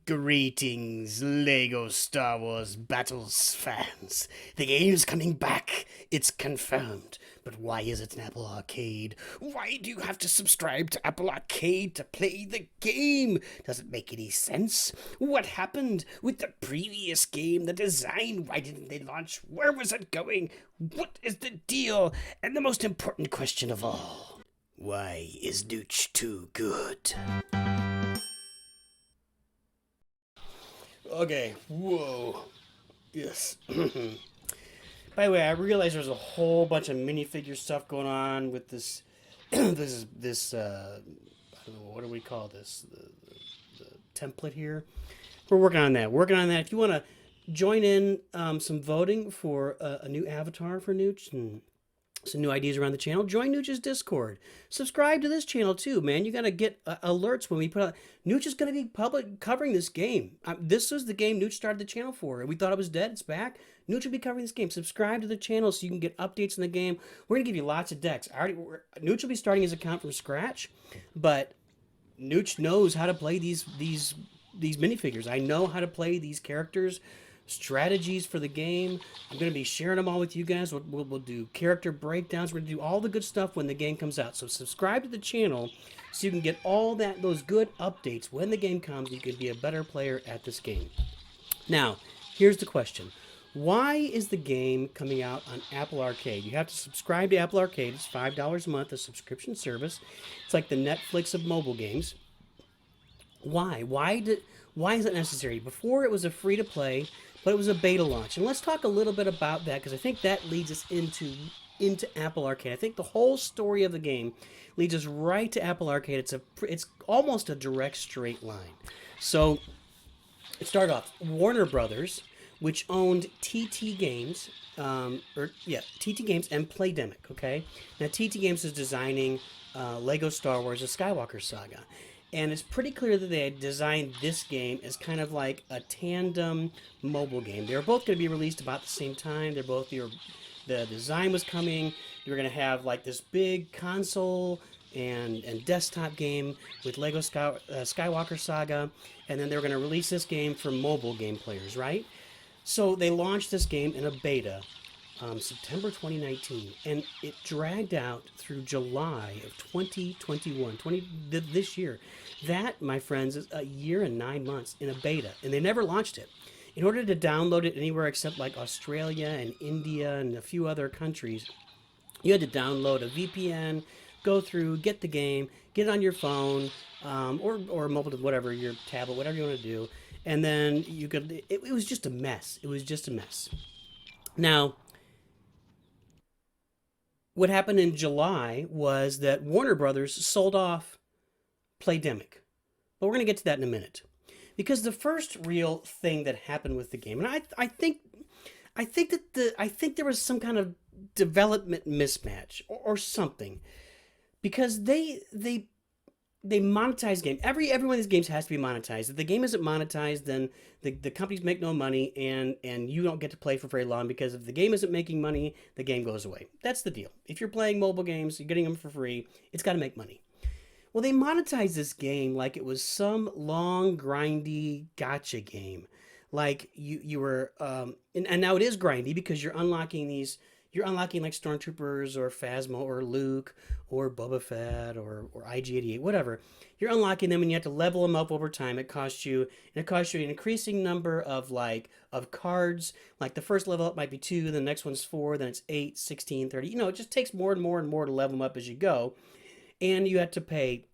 Greetings, Lego Star Wars Battles fans. The game's coming back. It's confirmed. But why is it an Apple Arcade? Why do you have to subscribe to Apple Arcade to play the game? Does it make any sense? What happened with the previous game? The design? Why didn't they launch? Where was it going? What is the deal? And the most important question of all, why is NOOCH too good? Okay, whoa. Yes. By the way, I realize there's a whole bunch of minifigure stuff going on with this. I don't know, what do we call this? The template here. We're working on that. If you want to join in some voting for a new avatar for NOOCH and some new ideas around the channel, join NOOCH's Discord. Subscribe to this channel too, man. You got to get alerts when we put out. NOOCH is going to be covering this game. This was the game NOOCH started the channel for. We thought it was dead. It's back. NOOCH will be covering this game. Subscribe to the channel so you can get updates on the game. We're going to give you lots of decks. NOOCH will be starting his account from scratch, but NOOCH knows how to play these minifigures. I know how to play these characters, strategies for the game. I'm going to be sharing them all with you guys. We'll do character breakdowns. We're going to do all the good stuff when the game comes out. So subscribe to the channel so you can get all those good updates when the game comes. You can be a better player at this game. Now, here's the question. Why is the game coming out on Apple Arcade? You have to subscribe to Apple Arcade. It's $5 a month, a subscription service. It's like the Netflix of mobile games. Why? Why is it necessary? Before it was a free-to-play, but it was a beta launch. And let's talk a little bit about that, because I think that leads us into Apple Arcade. I think the whole story of the game leads us right to Apple Arcade. It's almost a direct straight line. So it started off Warner Brothers, which owned TT Games, TT Games and Playdemic. Okay, now TT Games is designing Lego Star Wars: A Skywalker Saga. And it's pretty clear that they had designed this game as kind of like a tandem mobile game. They were both going to be released about the same time. The design was coming. You were going to have like this big console and desktop game with Lego Skywalker Saga. And then they were going to release this game for mobile game players, right? So they launched this game in a beta September 2019, and it dragged out through July of 2021, this year. That, my friends, is a year and 9 months in a beta, and they never launched it. In order to download it anywhere except like Australia and India and a few other countries, you had to download a VPN, go through, get the game, get it on your phone, or mobile, whatever, your tablet, whatever you want to do, and then you could. It was just a mess. It was just a mess. Now, what happened in July was that Warner Brothers sold off Playdemic. But we're going to get to that in a minute. Because the first real thing that happened with the game, and I think there was some kind of development mismatch or something. Because they monetize game. Every one of these games has to be monetized. If the game isn't monetized, then the companies make no money, and you don't get to play for very long, because if the game isn't making money, the game goes away. That's the deal. If you're playing mobile games, you're getting them for free, it's got to make money. Well, they monetized this game like it was some long, grindy gotcha game. Like you were, and now it is grindy because you're unlocking like Stormtroopers or Phasma or Luke or Boba Fett or IG-88, whatever. You're unlocking them, and you have to level them up over time. It costs you an increasing number of cards. Like the first level up might be 2, then the next one's 4, then it's 8, 16, 30. It just takes more and more and more to level them up as you go. And you have to pay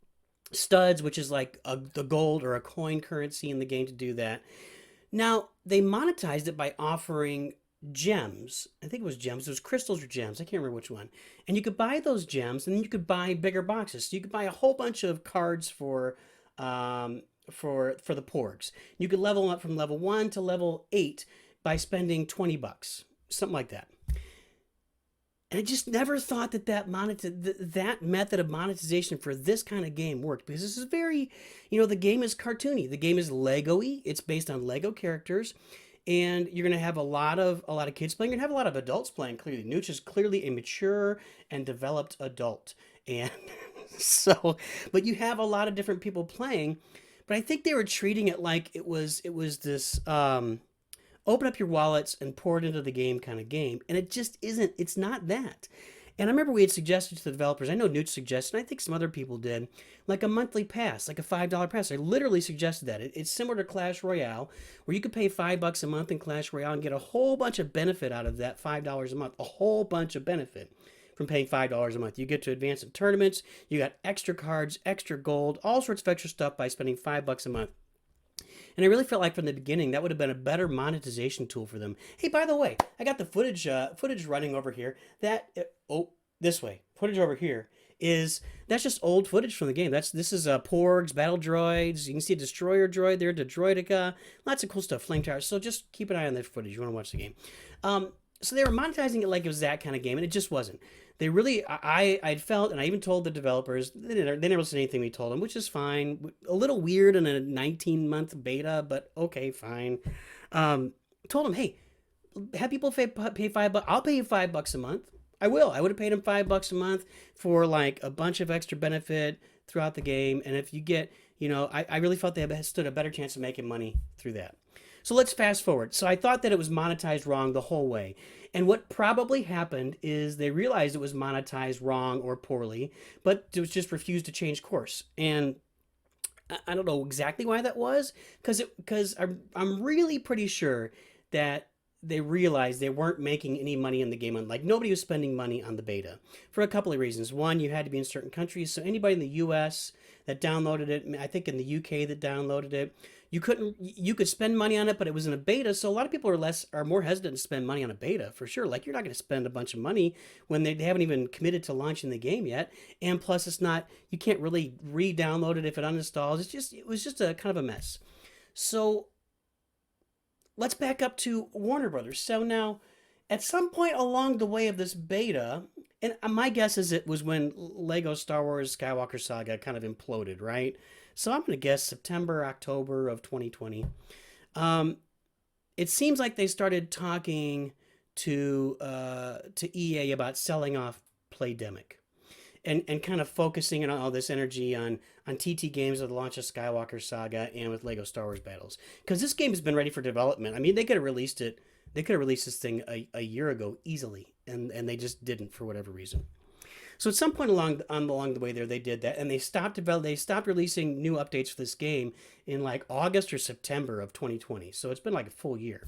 studs, which is like the gold or a coin currency in the game to do that. Now, they monetized it by offering gems. I think it was gems. It was crystals or gems. I can't remember which one. And you could buy those gems, and then you could buy bigger boxes. So you could buy a whole bunch of cards for the porgs. You could level them up from level 1 to level 8 by spending $20, something like that. And I just never thought that method of monetization for this kind of game worked, because this is very, the game is cartoony. The game is Lego-y. It's based on Lego characters. And you're going to have a lot of kids playing. You're going to have a lot of adults playing, clearly. NOOCH is clearly a mature and developed adult. And so, but you have a lot of different people playing. but I think they were treating it like it was this open up your wallets and pour it into the game kind of game, and it just isn't. It's not that. And I remember we had suggested to the developers. I know NOOCH suggested, and I think some other people did, like a monthly pass, like a $5 pass. I literally suggested that. It's similar to Clash Royale, where you could pay $5 a month in Clash Royale and get a whole bunch of benefit out of that $5 a month. A whole bunch of benefit from paying $5 a month. You get to advance in tournaments. You got extra cards, extra gold, all sorts of extra stuff by spending $5 a month. And I really felt like from the beginning that would have been a better monetization tool for them. Hey, by the way, I got the footage running over here. This way, footage over here that's just old footage from the game. This is porgs, battle droids. You can see a destroyer droid there, the droidica, lots of cool stuff, flame towers. So just keep an eye on that footage. You want to watch the game. So they were monetizing it like it was that kind of game, and it just wasn't. They really, I'd felt, and I even told the developers, they never listened to anything we told them, which is fine. A little weird in a 19-month beta, but okay, fine. Told them, hey, have people pay $5. I'll pay you $5 a month. I will. I would have paid them $5 a month for like a bunch of extra benefit throughout the game. And if you get, I really felt they stood a better chance of making money through that. So let's fast forward. So I thought that it was monetized wrong the whole way. And what probably happened is they realized it was monetized wrong or poorly, but it was just refused to change course. And I don't know exactly why that was, because I'm really pretty sure that they realized they weren't making any money in the game. Like nobody was spending money on the beta for a couple of reasons. One, you had to be in certain countries. So anybody in the US that downloaded it, I think in the UK that downloaded it, you could spend money on it, but it was in a beta. So a lot of people are more hesitant to spend money on a beta for sure. Like you're not going to spend a bunch of money when they haven't even committed to launching the game yet. And plus you can't really re-download it if it uninstalls. It was just a kind of a mess. So let's back up to Warner Brothers. So now, at some point along the way of this beta, and my guess is it was when Lego Star Wars Skywalker Saga kind of imploded, right? So I'm going to guess September, October of 2020. It seems like they started talking to EA about selling off Playdemic. And kind of focusing on all this energy on TT Games with the launch of Skywalker Saga and with Lego Star Wars Battles. Because this game has been ready for development. I mean, they could have released it. They could have released this thing a year ago easily, and they just didn't for whatever reason. So at some point along the way there, they did that, and they stopped releasing new updates for this game in like August or September of 2020. So it's been like a full year.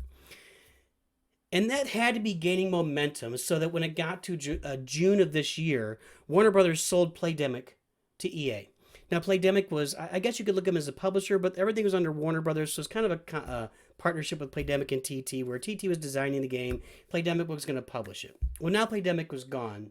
And that had to be gaining momentum so that when it got to June of this year, Warner Brothers sold Playdemic to EA. Now, Playdemic was, I guess you could look at them as a publisher, but everything was under Warner Brothers, so it's kind of a partnership with Playdemic and TT, where TT was designing the game, Playdemic was going to publish it. Well, now Playdemic was gone.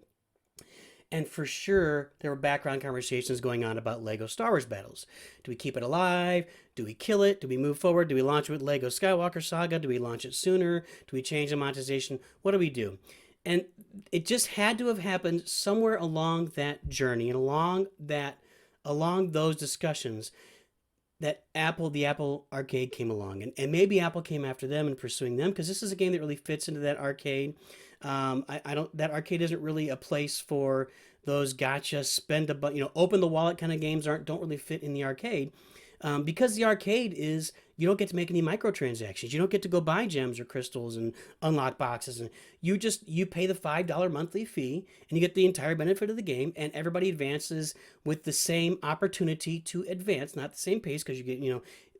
And for sure, there were background conversations going on about Lego Star Wars Battles. Do we keep it alive? Do we kill it? Do we move forward? Do we launch it with Lego Skywalker Saga? Do we launch it sooner? Do we change the monetization? What do we do? And it just had to have happened somewhere along that journey and along those discussions that the Apple Arcade came along. And maybe Apple came after them and pursuing them, because this is a game that really fits into that arcade. That arcade isn't really a place for those gotcha, open the wallet kind of games don't really fit in the arcade. Because the arcade is, you don't get to make any microtransactions. You don't get to go buy gems or crystals and unlock boxes. And you pay the $5 monthly fee and you get the entire benefit of the game, and everybody advances with the same opportunity to advance, not the same pace, because you get,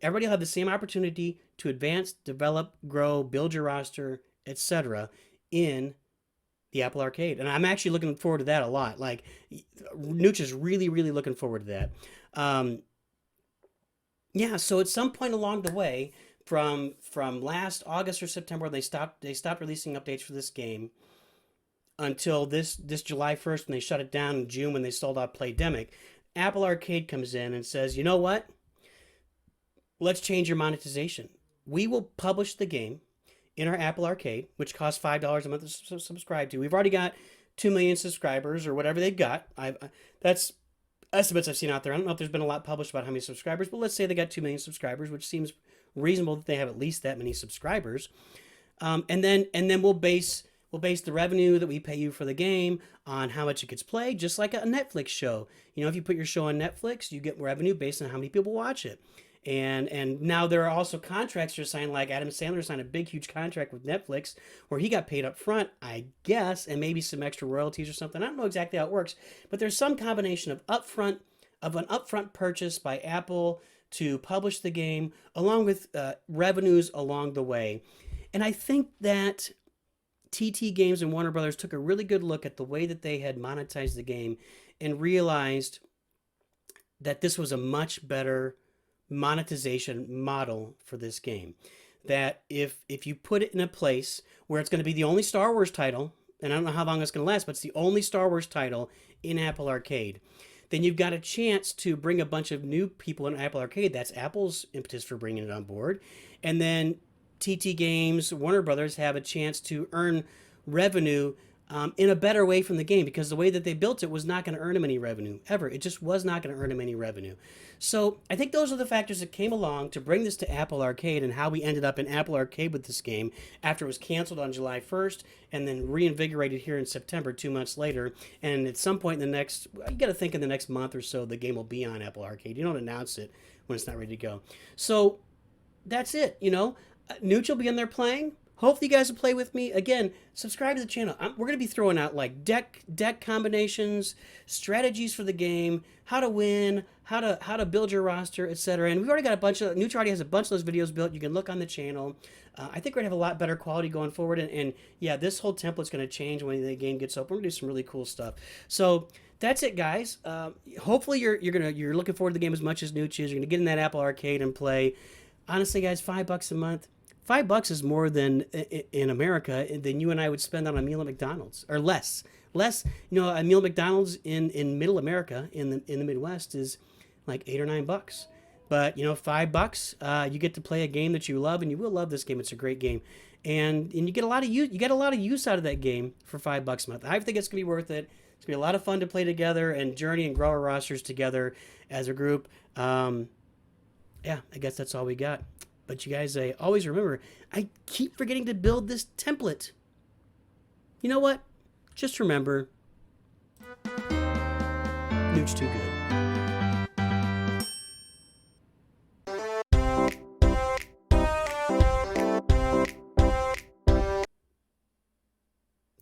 everybody will have the same opportunity to advance, develop, grow, build your roster, etc. in the Apple Arcade. And I'm actually looking forward to that a lot. Like, NOOCH is really, really looking forward to that. Yeah, so at some point along the way, from last August or September, they stopped releasing updates for this game until this July 1st when they shut it down in June when they sold out Playdemic. Apple Arcade comes in and says, you know what? Let's change your monetization. We will publish the game in our Apple Arcade, which costs $5 a month to subscribe to. We've already got 2 million subscribers or whatever they've got. That's estimates I've seen out there. I don't know if there's been a lot published about how many subscribers, but let's say they got 2 million subscribers, which seems reasonable that they have at least that many subscribers. And then we'll base the revenue that we pay you for the game on how much it gets played, just like a Netflix show. If you put your show on Netflix, you get revenue based on how many people watch it. And now there are also contracts you're signing, like Adam Sandler signed a big, huge contract with Netflix where he got paid up front, I guess, and maybe some extra royalties or something. I don't know exactly how it works, but there's some combination of an upfront purchase by Apple to publish the game, along with revenues along the way. And I think that TT Games and Warner Brothers took a really good look at the way that they had monetized the game and realized that this was a much better monetization model for this game. That if you put it in a place where it's going to be the only Star Wars title, and I don't know how long it's going to last, but it's the only Star Wars title in Apple Arcade, then you've got a chance to bring a bunch of new people in Apple Arcade. That's Apple's impetus for bringing it on board. And then TT Games, Warner Brothers have a chance to earn revenue in a better way from the game, because the way that they built it was not going to earn them any revenue ever. It just was not going to earn them any revenue. So I think those are the factors that came along to bring this to Apple Arcade, and how we ended up in Apple Arcade with this game after it was canceled on July 1st and then reinvigorated here in September, 2 months later. And at some point in the next, you got to think in the next month or so, the game will be on Apple Arcade. You don't announce it when it's not ready to go. So that's it, Nooch will be in there playing. Hopefully you guys will play with me. Again, subscribe to the channel. We're going to be throwing out like deck combinations, strategies for the game, how to win, how to build your roster, etc. And we've already got Nooch already has a bunch of those videos built. You can look on the channel. I think we're going to have a lot better quality going forward. And yeah, this whole template's going to change when the game gets open. We're going to do some really cool stuff. So that's it, guys. Hopefully you're looking forward to the game as much as Nooch is. You're going to get in that Apple Arcade and play. Honestly, guys, $5 a month. $5 is more than in America than you and I would spend on a meal at McDonald's, or less. A meal at McDonald's in Middle America, in the Midwest, is like $8 or $9. But $5, you get to play a game that you love, and you will love this game. It's a great game, and you get a lot of use out of that game for $5 a month. I think it's gonna be worth it. It's gonna be a lot of fun to play together and journey and grow our rosters together as a group. Yeah, I guess that's all we got. But you guys, always remember, I keep forgetting to build this template. You know what? Just remember, Nooch too good.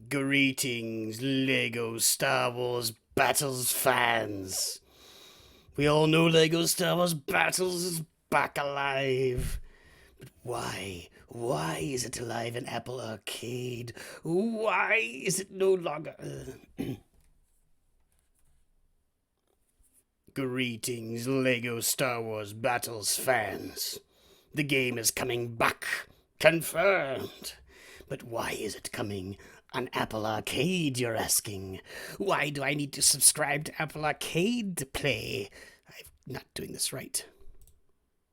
Greetings, Lego Star Wars Battles fans. We all know Lego Star Wars Battles is back alive. But why? Why is it alive in Apple Arcade? Why is it no longer... Greetings, Lego Star Wars Battles fans. The game is coming back. Confirmed. But why is it coming on Apple Arcade, you're asking? Why do I need to subscribe to Apple Arcade to play? I'm not doing this right.